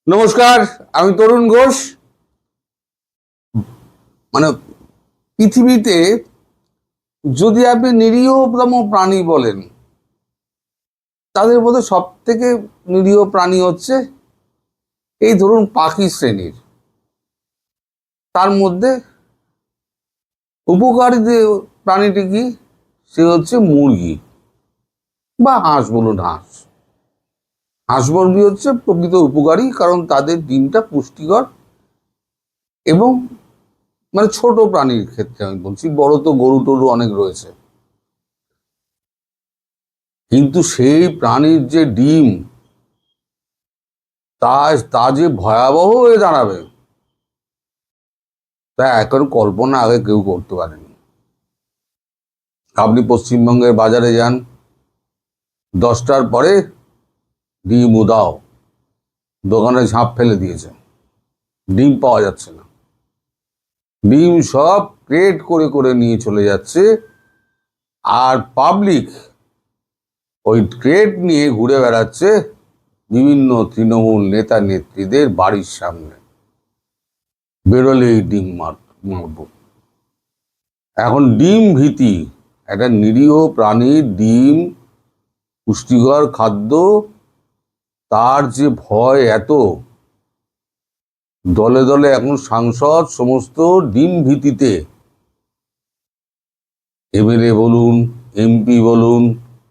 নমস্কার, আমি তরুণ ঘোষ। মানে পৃথিবীতে যদি আপনি নিরীহতম প্রাণী বলেন, তাদের মধ্যে সব থেকে নিরীহ প্রাণী হচ্ছে এই ধরুন পাখি শ্রেণীর। তার মধ্যে উপকারী যে প্রাণীটি কি, সে হচ্ছে মুরগি বা হাঁস বলুন। হাঁস মুরগি হচ্ছে প্রকৃত উপকারী, কারণ তাদের ডিমটা পুষ্টিকর এবং ছোট প্রাণীর ক্ষেত্রে আমি বলছি, বড় তো গরু টরু অনেক রয়েছে, কিন্তু সেই প্রাণীর যে ডিম তা যে ভয়াবহ হয়ে দাঁড়াবে, তা এখন কল্পনা আগে কেউ করতে পারেনি। আপনি পশ্চিমবঙ্গের বাজারে যান, 10টার পরে ডিম উদাও, দোকানে ঝাঁপ ফেলে দিয়েছে, ডিম পাওয়া যাচ্ছে না। ডিম সব ক্রেট করে করে নিয়ে চলে যাচ্ছে, আর পাবলিক ওই ক্রেট নিয়ে ঘুরে বেড়াচ্ছে বিভিন্ন তৃণমূল নেতা নেত্রীদের বাড়ির সামনে, বেরোলেই ডিম মারব। এখন ডিম ভীতি, একটা নিরীহ প্রাণীর ডিম পুষ্টিকর খাদ্য, তার যে ভয় এত, দলে দলে এখন সাংসদ সমস্ত ডিম ভীতিতে, এমএলএ বলুন, এমপি বলুন,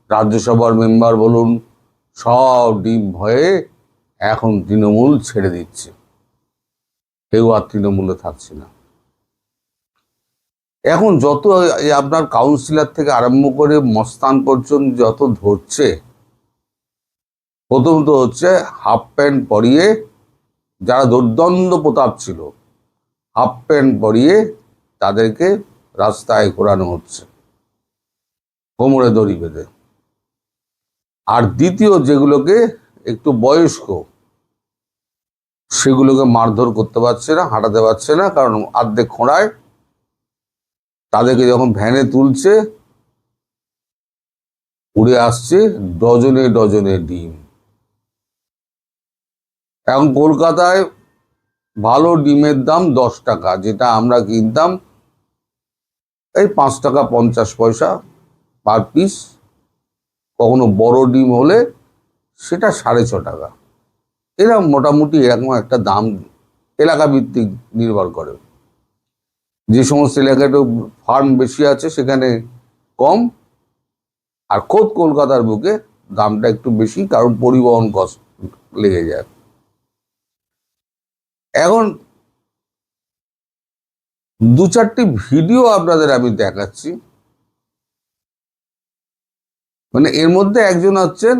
রাজ্যসভার মেম্বার বলুন, সব ডিম ভয়ে এখন তৃণমূল ছেড়ে দিচ্ছে, কেউ আর তৃণমূলে থাকছে না। এখন যত আপনার কাউন্সিলর থেকে আরম্ভ করে মস্তান পর্যন্ত যত ধরছে, প্রথমত হচ্ছে হাফ প্যান্ট পরিয়ে, যারা দুর্দণ্ড প্রতাপ ছিল, হাফ প্যান্ট পরিয়ে তাদেরকে রাস্তায় ঘোরানো হচ্ছে কোমরে দড়ি বেঁধে। আর দ্বিতীয়, যেগুলোকে একটু বয়স্ক, সেগুলোকে মারধর করতে পারছে না, হাঁটাতে পারছে না, কারণ অর্ধেক খোঁড়ায়। তাদেরকে যখন ভ্যানে তুলছে, উড়ে আসছে ডজনে ডজনে ডিম। এখন কলকাতায় ভালো ডিমের দাম 10 টাকা, যেটা আমরা কিনতাম এই 5 টাকা 50 পয়সা পার পিস। কখনো বড় ডিম হলে সেটা 6.5 টাকা। এরকম মোটামুটি এরকম একটা দাম এলাকা ভিত্তিক নির্ভর করে। যে সমস্ত এলাকায় ফার্ম বেশি আছে সেখানে কম, আর খোদ কলকাতার বুকে দামটা একটু বেশি, কারণ পরিবহন কষ্ট লেগে যায়। এখন 2-4টি ভিডিও আপনাদের আমি দেখাচ্ছি। এর মধ্যে একজন হচ্ছেন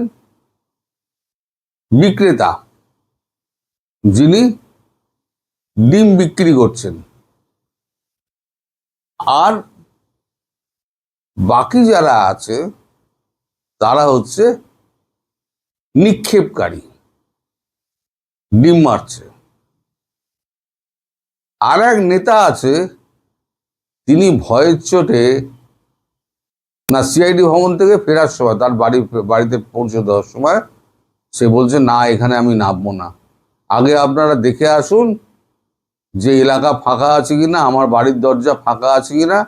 বিক্রেতা, যিনি ডিম বিক্রি করছেন, আর বাকি যারা আছে তারা হচ্ছে নিক্ষেপকারী, ডিম মারছে। আর এক নেতা আছে, তিনি ভয়ের চোটে সিআইডি ভবন থেকে ফেরার সময়, তার বাড়িতে পৌঁছে দেওয়ার সময়, সে বলছে না, এখানে আমি নামবো না, আগে আপনারা দেখে আসুন যে এলাকা ফাঁকা আছে কিনা, আমার বাড়ির দরজা ফাঁকা আছে কিনা।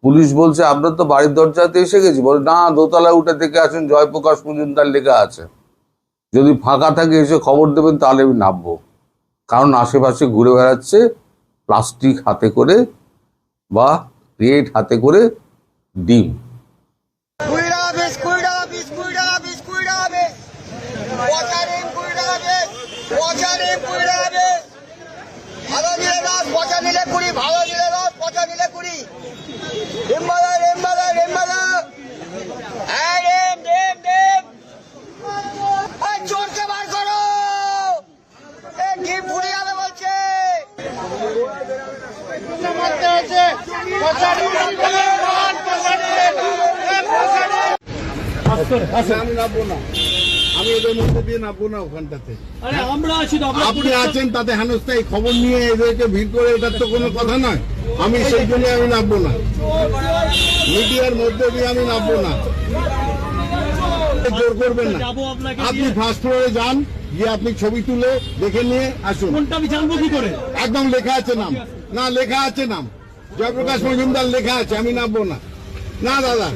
পুলিশ বলছে আপনার তো বাড়ির দরজাতে এসে গেছি। বলে না, দোতলায় উঠে দেখে আসুন, জয়প্রকাশ মজুমদার লেখা আছে, যদি ফাঁকা থাকে এসে খবর দেবেন, তাহলে আমি নামবো। কারণ আশেপাশে ঘুরে বেড়াচ্ছে প্লাস্টিক হাতে করে বা ক্রেট হাতে করে ডিম। আমি নামবো না, আমি ওদের মধ্যে দিয়ে নামবো না ওখানটাতে। আপনি আছেন তাতে হেনস্থায়ী খবর নিয়ে এদেরকে ভিড় করে, এটার তো কোনো কথা নয়। আমি সেই জন্য আমি নামবো না, মিডিয়ার মধ্যে দিয়ে আমি নামবো না। জোর করবেন না। আপনি ফার্স্ট ফ্লোরে যান, গিয়ে আপনি ছবি তুলে দেখে নিয়ে আসুন। কোনটা আমি জানবো কি করে? একদম লেখা আছে নাম, না লেখা আছে নাম, জয়প্রকাশ মজুমদার লেখা আছে, আমি নামবো না। না দাদা,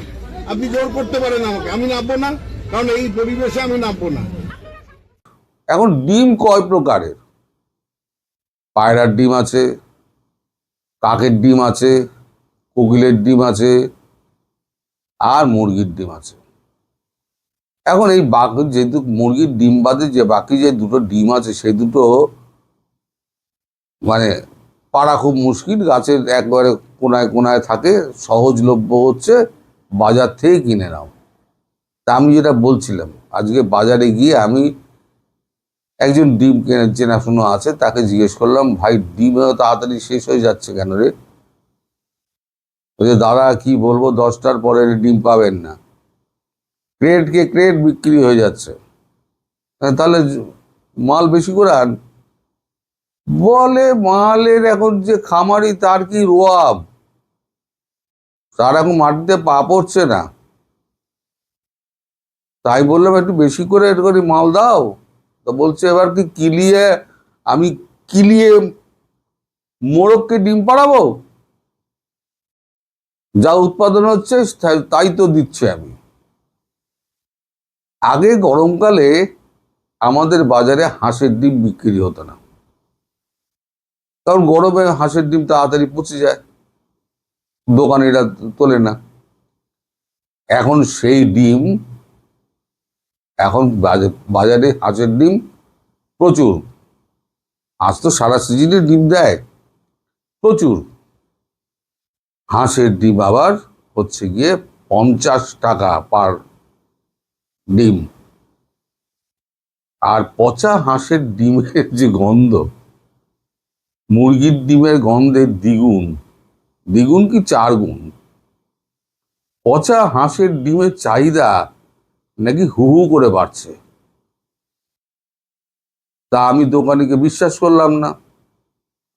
আপনি জোর করতে পারেন আমাকে, আমি নামবো না, কারণ এই পরিবেশে আমি নামবো না। এখন ডিম কয় প্রকারের? পায়রার ডিম আছে, কাকের ডিম আছে, কোকিলের ডিম আছে, আর মুরগির ডিম আছে। এখন এই বাকি যেহেতু মুরগির ডিম বাদে যে বাকি যে দুটো ডিম আছে সেই দুটো মানে পাড়া খুব মুশকিল, গাছের একবারে কোনায় কোনায় থাকে, সহজলভ্য হচ্ছে, বাজার থেকে কিনে নাও। তা আমি যেটা বলছিলাম, আজকে বাজারে গিয়ে আমি একজন ডিম চেনাশোনা আছে, তাকে জিজ্ঞেস করলাম, ভাই ডিম তাড়াতাড়ি শেষ হয়ে যাচ্ছে কেন রে? বলছে, দাদা কি বলবো, 10টার পরে ডিম পাবেন না, ক্রেটকে ক্রেট বিক্রি হয়ে যাচ্ছে। তাহলে মাল বেশি করে আন। বলে মালের এখন যে খামারি তার কি রোয়াব, তার এখন মাটিতে পা পড়ছে না। তাই বললাম একটু বেশি করে একটু করে মাল দাও। তো বলছে এবার কি কিলিয়ে আমি কিলিয়ে মোরগকে ডিম পাড়াবো? যা উৎপাদন হচ্ছে তাই তো দিচ্ছে আমি। আগে গরমকালে আমাদের বাজারে হাঁসের ডিম বিক্রি হতো না, কারণ গরমে হাঁসের ডিম তাড়াতাড়ি পচে যায়, দোকানিরা তোলে না। এখন সেই ডিম, এখন বাজারে হাঁসের ডিম প্রচুর। হাঁস তো সারা সিজনে ডিম দেয় প্রচুর। হাঁসের ডিম আবার হচ্ছে গিয়ে 50 টাকা পার ডিম। আর পচা হাঁসের ডিমের যে গন্ধ, মুরগির ডিমের গন্ধের দ্বিগুণ, দ্বিগুণ কি 4 গুণ। পচা হাঁসের ডিমের চাহিদা নাকি হু হু করে বাড়ছে। তা আমি দোকানিকে বিশ্বাস করলাম না,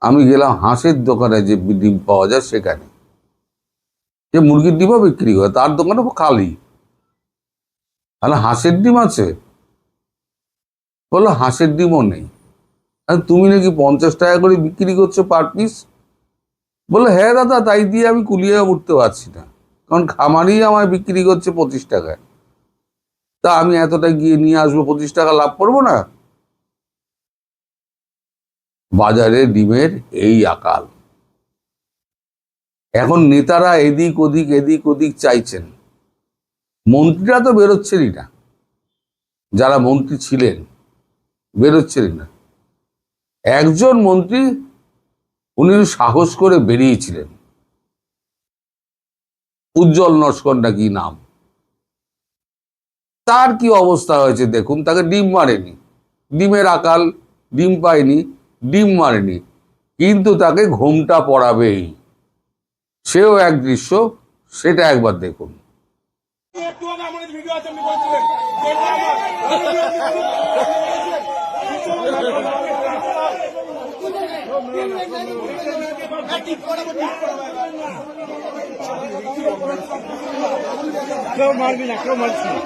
আমি গেলাম হাঁসের দোকানে যে ডিম পাওয়া যায় সেখানে, যে মুরগির ডিমও বিক্রি হয়, তার দোকানে খালি। তাহলে হাঁসের ডিম আছে? বললো হাঁসের ডিমও নেই। আর তুমি নাকি 50 টাকা করে বিক্রি করছো পার পিস? বললো হ্যাঁ দাদা, তাই দিয়ে আমি কুলিয়ে উঠতে পারছি না, কারণ খামারই আমায় বিক্রি করছে 25 টাকায়। তা আমি এতটা গিয়ে নিয়ে আসবো, 25 টাকা লাভ করবো না? বাজারে ডিমের এই আকাল। এখন নেতারা এদিক ওদিক চাইছেন, মন্ত্রীরা তো বেরোচ্ছেনই না, যারা মন্ত্রী ছিলেন বেরোচ্ছেনই না। একজন মন্ত্রী, উনি সাহস করে বেরিয়েছিলেন, উজ্জ্বল নস্কর নাকি নাম, তার কি অবস্থা হয়েছে দেখুন। তাকে ডিম মারেনি, ডিমের আকাল, ডিম পায়নি, ডিম মারেনি, কিন্তু তাকে ঘোমটা পড়াবেই। সেও এক দৃশ্য, সেটা একবার দেখুন। কেউ মারবি না, কেউ মারছি না,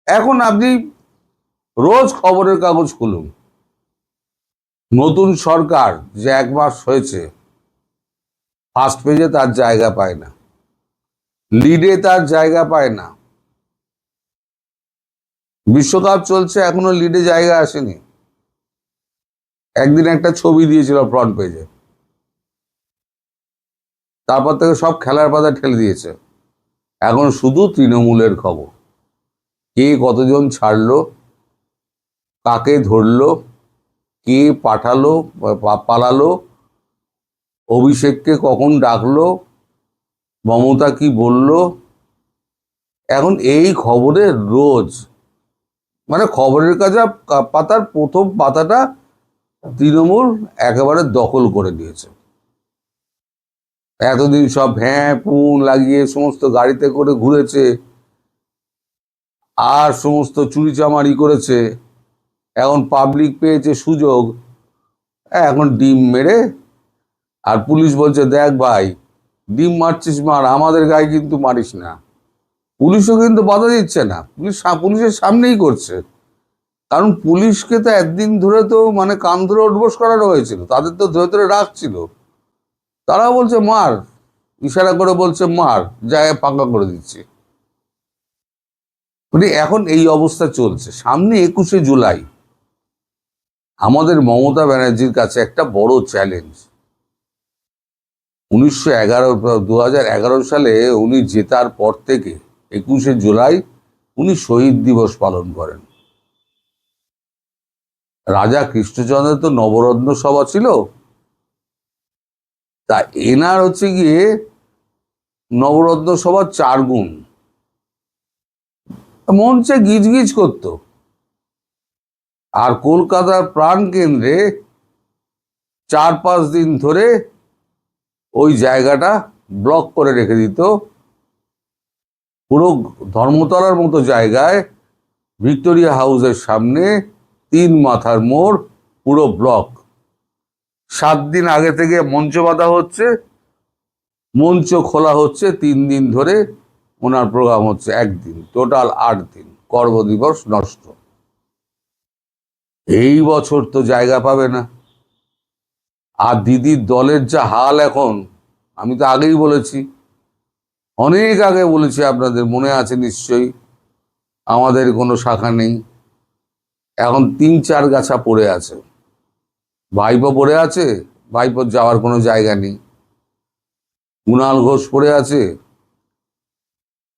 এখন আপনি রোজ খবরের কাগজ খুলুন, নতুন সরকার যে 1 মাস হয়েছে, ফার্স্ট পেজে তার জায়গা পায় না, লিডে তার জায়গা পায় না। বিশ্বকাপ চলছে, এখনো লিডে জায়গা আসেনি। একদিন একটা ছবি দিয়েছিল ফ্রন্ট পেজে, তারপর থেকে সব খেলার পাতা ঠেলে দিয়েছে। এখন শুধু তৃণমূলের খবর, কে কতজন ছাড়লো, কাকে ধরলো, কে পাঠালো পালালো, অভিষেককে কখন ডাকলো, মমতা কি বলল। এখন এই খবরের রোজ, মানে খবরের পাতার প্রথম পাতাটা তৃণমূল একেবারে দখল করে নিয়েছে। এতদিন সব ভ্যাঁ পুন লাগিয়ে সমস্ত গাড়িতে করে ঘুরেছে, আর সমস্ত চুরিচামারি করেছে। এখন পাবলিক পেয়েছে সুযোগ, এখন ডিম মেরে আর পুলিশ বলছে দেখ ভাই, ডিম মারছিস মার, আমাদের গায়ে কিন্তু মারিস না। পুলিশও কিন্তু বাধা দিচ্ছে না, পুলিশের সামনেই করছে। কারণ পুলিশকে তো একদিন ধরে তো মানে কান ধরে উঠবোস করানো হয়েছিল, তাদের তো ধরে ধরে রাখছিল। তারা বলছে মার, ইশারা করে বলছে মার, জায়গায় ফাঁকা করে দিচ্ছে। মানে এখন এই অবস্থা চলছে। সামনে 21শে জুলাই আমাদের মমতা ব্যানার্জির কাছে একটা বড় চ্যালেঞ্জ। 2011 সালে উনি জেতার পর থেকে 21শে জুলাই উনি শহীদ দিবস পালন করেন। রাজা কৃষ্ণচন্দ্রের তো নবরত্ন সভা ছিল, তা এনার হচ্ছে গিয়ে নবরত্ন সভার 4 গুণ। মঞ্চে গিজগিজ করত। আর কলকাতার প্রাণ কেন্দ্রে 4-5 দিন ধরে ওই জায়গাটা ব্লক করে রেখে দিত। পুরো ধর্মতলার মতো জায়গায় ভিক্টোরিয়া হাউসের সামনে 3 মাথার মোড় পুরো ব্লক। 7 দিন আগে থেকে মঞ্চ বাঁধা হচ্ছে, মঞ্চ খোলা হচ্ছে 3 দিন ধরে। ওনার প্রোগ্রাম হচ্ছে 1 দিন, টোটাল 8 দিন, কর্মদিবস নষ্ট। এই বছর তো জায়গা পাবে না। আর দিদির দলের যা হাল এখন, আমি তো আগেই বলেছি, অনেক আগে বলেছি, আপনাদের মনে আছে নিশ্চয়ই। আমাদের কোনো শাখা নেই, এখন 3-4 গাছা পড়ে আছে। ভাইপো পড়ে আছে, ভাইপোর যাওয়ার কোনো জায়গা নেই। কুণাল ঘোষ পড়ে আছে,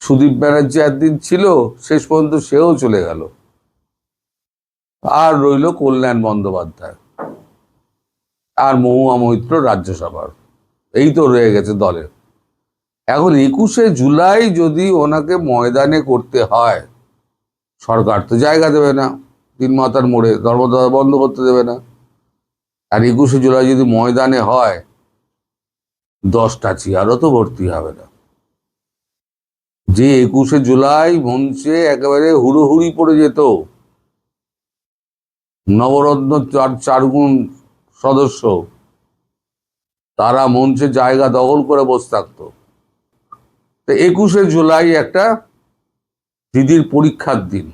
সুদীপ ব্যানার্জি একদিন ছিল, শেষ পর্যন্ত সেও চলে গেল। আর রইল কল্যাণ বন্দ্যোপাধ্যায় আর মহুয়া মৈত্র রাজ্যসভার, এই তো রয়ে গেছে দলে। এখন 21শে জুলাই যদি ওনাকে ময়দানে করতে হয়, সরকার তো জায়গা দেবে না, 3 মাথার মোড়ে ধর্মতলা বন্ধ করতে দেবে না। আর 21শে জুলাই যদি ময়দানে হয়, 10টা চেয়ারও তো ভর্তি হবে না। যে 21শে জুলাই মঞ্চে একেবারে হুড়োহুড়ি পড়ে যেত, নবরত্ন 4 গুণ সদস্য, তারা মঞ্চে জায়গা দখল করে বসে থাকতো। তো 21শে জুলাই একটা দিদির পরীক্ষার দিন।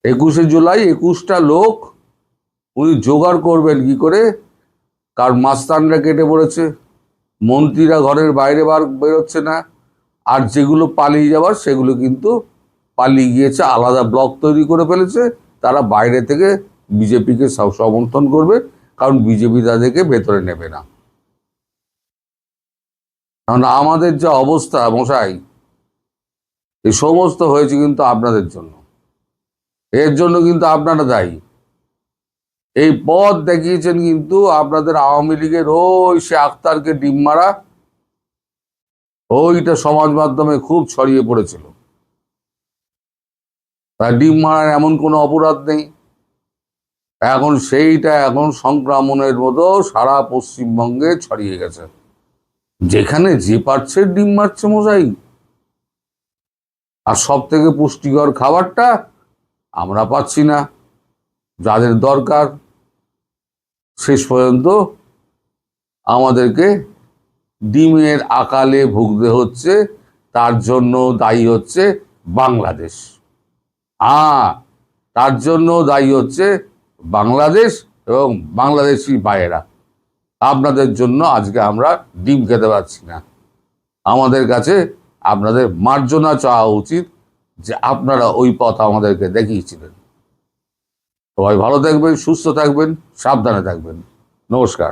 21শে জুলাই 21টা লোক উনি জোগাড় করবেন কি করে? কারণ মাস্তানরা কেটে পড়েছে, মন্ত্রীরা ঘরের বাইরে বেরোচ্ছে না, আর যেগুলো পালিয়ে যাওয়ার সেগুলো কিন্তু পালিয়ে গিয়েছে, আলাদা ব্লক তৈরি করে ফেলেছে। তারা বাইরে থেকে বিজেপিকে সমর্থন করবে, কারণ বিজেপি তাদেরকে ভেতরে নেবে না। কারণ আমাদের যা অবস্থা মশাই, এই সমস্ত হয়েছে কিন্তু আপনাদের জন্য। এর জন্য কিন্তু আপনারা দায়ী। এই পথ দেখিয়েছেন কিন্তু আপনাদের আওয়ামী লীগের ওই সে আক্তারকে ডিম মারা, ওইটা সমাজ মাধ্যমে খুব ছড়িয়ে পড়েছিল। ডিম মারার এমন কোনো অপরাধ নেই। এখন সেইটা এখন সংক্রমণের মতো সারা পশ্চিমবঙ্গে ছড়িয়ে গেছে। যেখানে যে পারছে ডিম মারছে মশাই। আর সব থেকে পুষ্টিকর খাবারটা আমরা পাচ্ছি না, যাদের দরকার। শেষ পর্যন্ত আমাদেরকে ডিমের আকালে ভুগতে হচ্ছে। তার জন্য দায়ী হচ্ছে বাংলাদেশ। তার জন্য দায়ী হচ্ছে বাংলাদেশ এবং বাংলাদেশি ভাইয়েরা। আপনাদের জন্য আজকে আমরা ডিম খেতে পারছি না। আমাদের কাছে আপনাদের মার্জনা চাওয়া উচিত যে আপনারা ওই পথ আমাদেরকে দেখিয়েছিলেন। সবাই ভালো থাকবেন, সুস্থ থাকবেন, সাবধানে থাকবেন। নমস্কার।